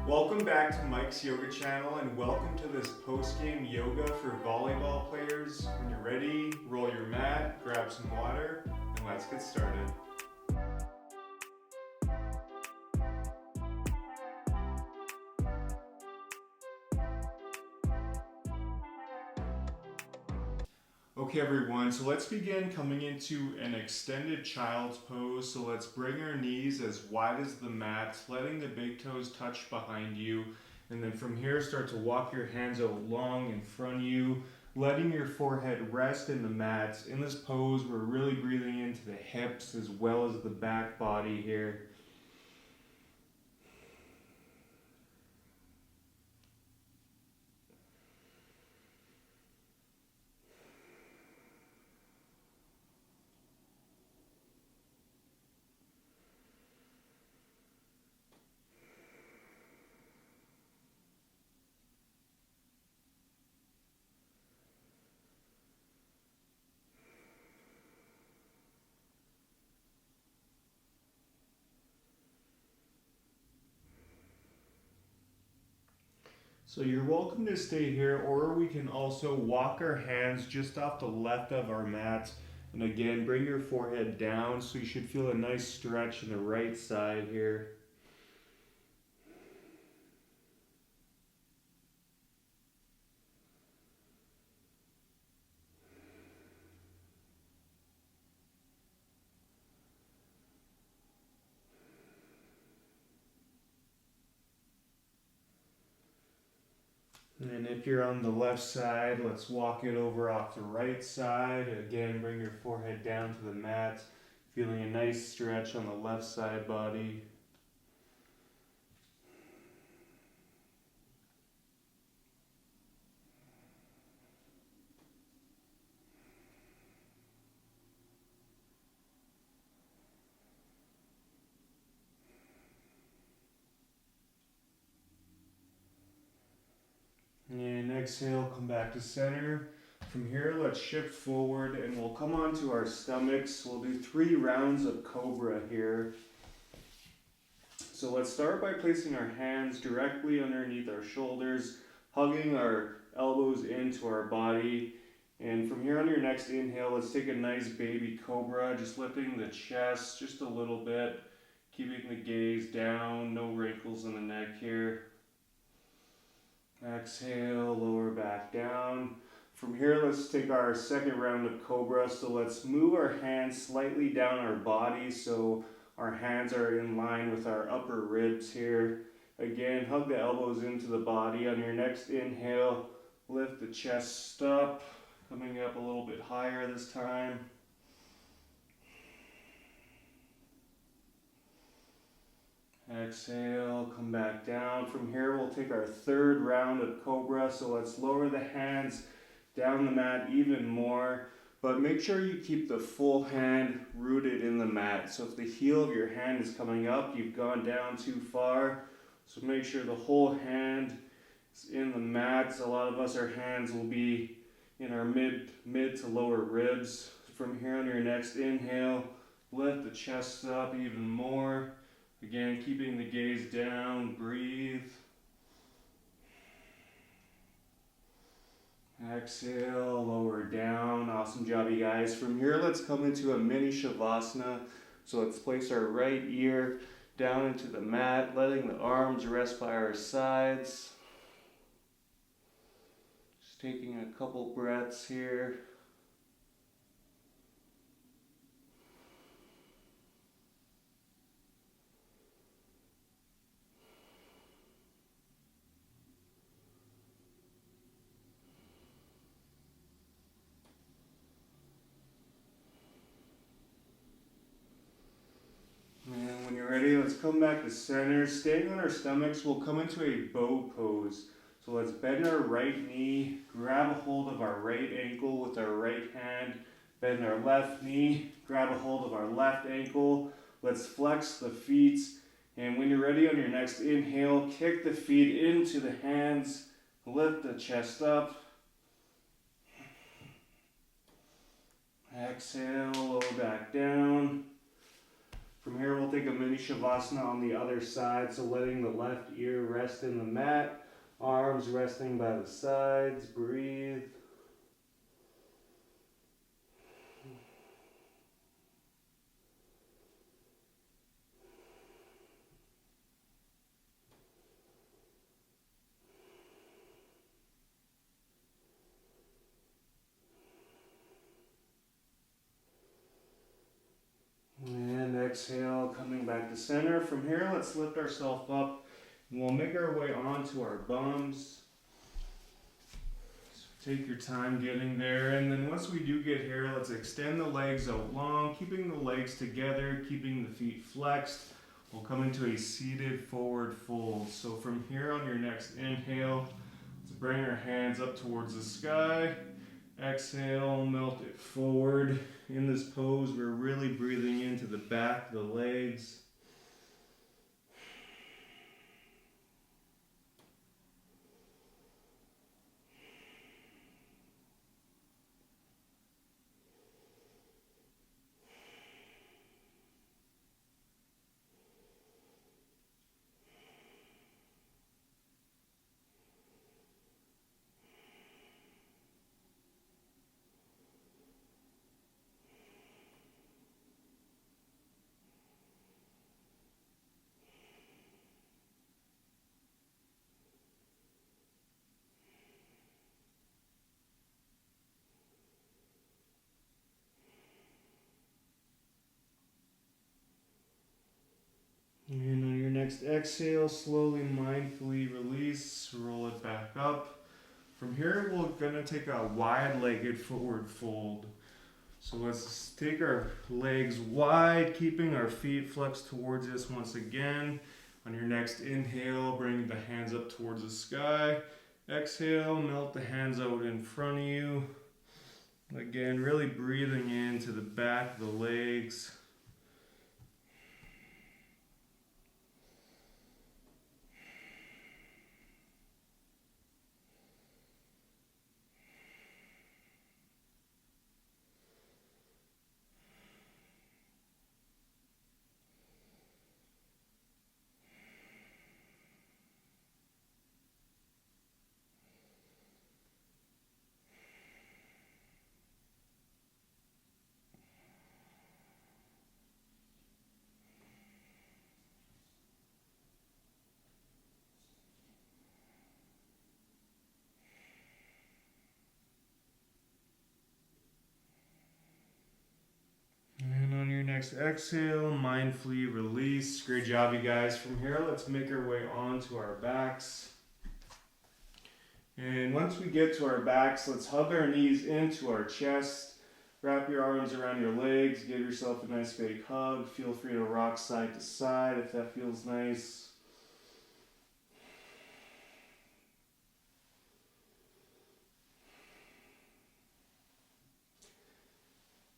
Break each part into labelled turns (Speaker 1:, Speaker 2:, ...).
Speaker 1: Welcome back to Mike's Yoga channel and welcome to this post-game yoga for volleyball players. When you're ready, roll your mat, grab some water, and let's get started. Okay everyone, so let's begin coming into an extended child's pose. So let's bring our knees as wide as the mat, letting the big toes touch behind you. And then from here, start to walk your hands out long in front of you, letting your forehead rest in the mat. In this pose, we're really breathing into the hips as well as the back body here. So you're welcome to stay here, or we can also walk our hands just off the left of our mat. And again, bring your forehead down, so you should feel a nice stretch in the right side here. And if you're on the left side, let's walk it over off the right side. Again, bring your forehead down to the mat, feeling a nice stretch on the left side body. And exhale, come back to center. From here, let's shift forward and we'll come onto our stomachs. We'll do 3 rounds of cobra here. So let's start by placing our hands directly underneath our shoulders, hugging our elbows into our body. And from here on your next inhale, let's take a nice baby cobra, just lifting the chest just a little bit, keeping the gaze down, no wrinkles in the neck here. Exhale, lower back down. From here, let's take our second round of cobra. So let's move our hands slightly down our body so our hands are in line with our upper ribs here. Again, hug the elbows into the body. On your next inhale, lift the chest up, coming up a little bit higher this time. Exhale, come back down. From here, we'll take our third round of cobra. So let's lower the hands down the mat even more. But make sure you keep the full hand rooted in the mat. So if the heel of your hand is coming up, you've gone down too far. So make sure the whole hand is in the mat. A lot of us, our hands will be in our mid to lower ribs. From here on your next inhale, lift the chest up even more. Again, keeping the gaze down, breathe. Exhale, lower down. Awesome job, you guys. From here, let's come into a mini shavasana. So let's place our right ear down into the mat, letting the arms rest by our sides. Just taking a couple breaths here. And when you're ready, let's come back to center. Staying on our stomachs, we'll come into a bow pose. So let's bend our right knee, grab a hold of our right ankle with our right hand, bend our left knee, grab a hold of our left ankle. Let's flex the feet, and when you're ready on your next inhale, kick the feet into the hands, lift the chest up. Exhale, lower back down. From here, we'll take a mini shavasana on the other side, so letting the left ear rest in the mat, arms resting by the sides, breathe. And exhale, coming back to center. From here, let's lift ourselves up and we'll make our way onto our bums. So take your time getting there. And then once we do get here, let's extend the legs out long, keeping the legs together, keeping the feet flexed. We'll come into a seated forward fold. So from here on your next inhale, let's bring our hands up towards the sky. Exhale, melt it forward. In this pose, we're really breathing into the back, the legs. And on your next exhale, slowly, mindfully release, roll it back up. From here, we're gonna take a wide-legged forward fold. So let's take our legs wide, keeping our feet flexed towards us once again. On your next inhale, bring the hands up towards the sky. Exhale, melt the hands out in front of you. Again, really breathing into the back of the legs. And on your next exhale, mindfully release. Great job, you guys. From here, let's make our way onto our backs. And once we get to our backs, let's hug our knees into our chest. Wrap your arms around your legs. Give yourself a nice big hug. Feel free to rock side to side if that feels nice.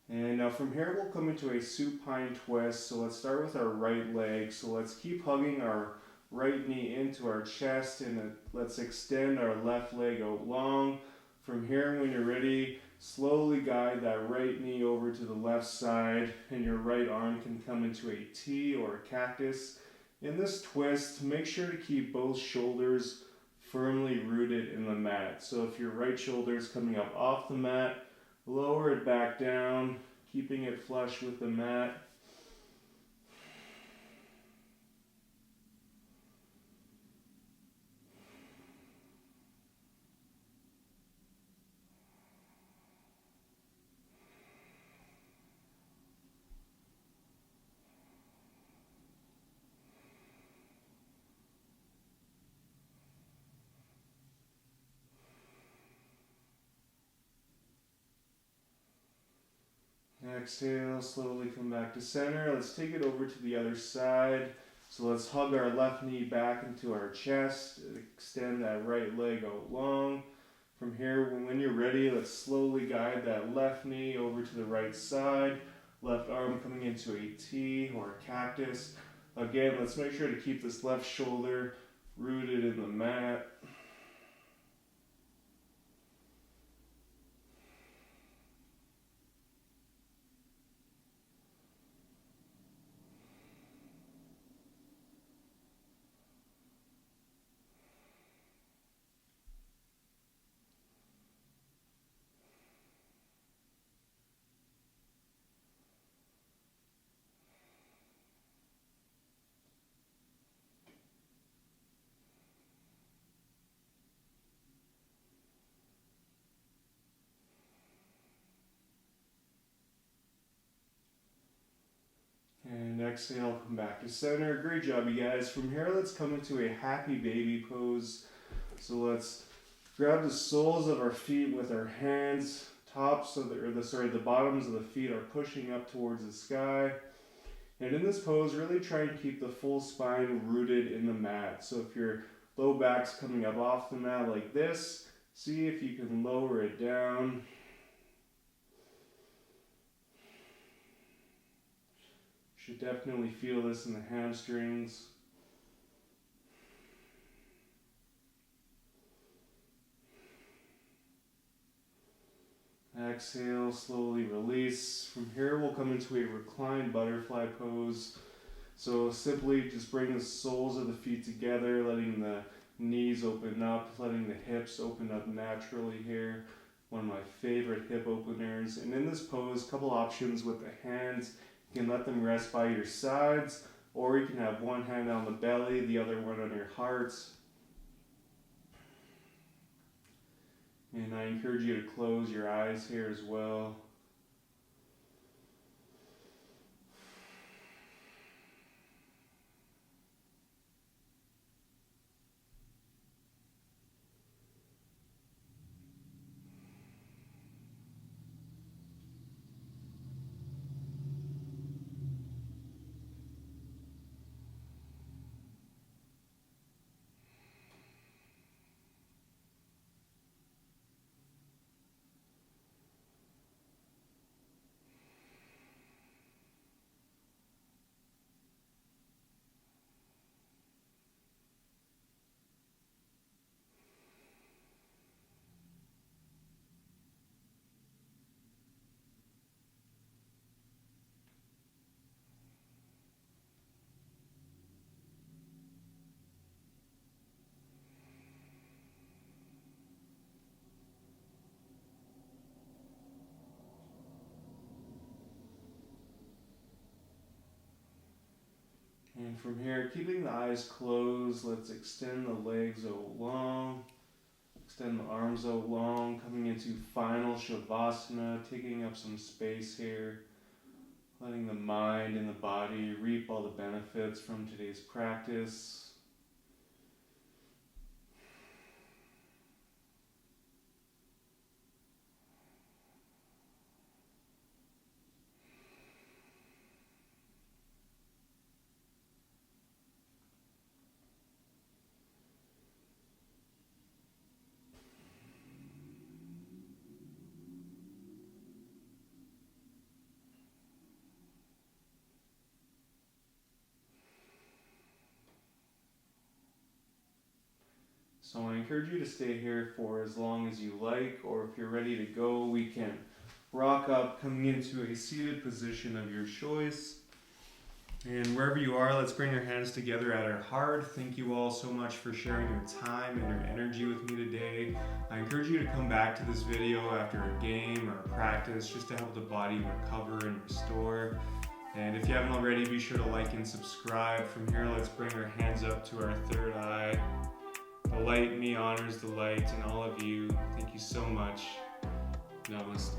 Speaker 1: And now from here, we'll come into a supine twist. So let's start with our right leg. So let's keep hugging our right knee into our chest, and let's extend our left leg out long. From here, when you're ready, slowly guide that right knee over to the left side, and your right arm can come into a T or a cactus. In this twist, make sure to keep both shoulders firmly rooted in the mat. So if your right shoulder is coming up off the mat, lower it back down, keeping it flush with the mat. Exhale, slowly come back to center. Let's take it over to the other side. So let's hug our left knee back into our chest. Extend that right leg out long. From here, when you're ready, let's slowly guide that left knee over to the right side. Left arm coming into a T or a cactus. Again, let's make sure to keep this left shoulder rooted in the mat. exhale, come back to center. Great job, you guys. From here, let's come into a happy baby pose. So let's grab the soles of our feet with our hands. The bottoms of the feet are pushing up towards the sky. And in this pose, really try and keep the full spine rooted in the mat. So if your low back's coming up off the mat like this, see if you can lower it down. Should definitely feel this in the hamstrings. Exhale, slowly release. From here, we'll come into a reclined butterfly pose. So simply just bring the soles of the feet together, letting the knees open up, letting the hips open up naturally here. One of my favorite hip openers. And in this pose, a couple options with the hands. You can let them rest by your sides, or you can have one hand on the belly, the other one on your heart. And I encourage you to close your eyes here as well. And from here, keeping the eyes closed, let's extend the legs out long, extend the arms out long, coming into final Shavasana, taking up some space here, letting the mind and the body reap all the benefits from today's practice. So I encourage you to stay here for as long as you like, or if you're ready to go, we can rock up, coming into a seated position of your choice. And wherever you are, let's bring our hands together at our heart. Thank you all so much for sharing your time and your energy with me today. I encourage you to come back to this video after a game or a practice just to help the body recover and restore. And if you haven't already, be sure to like and subscribe. From here, let's bring our hands up to our third eye. The light in me honors the light, and all of you, thank you so much. Namaste.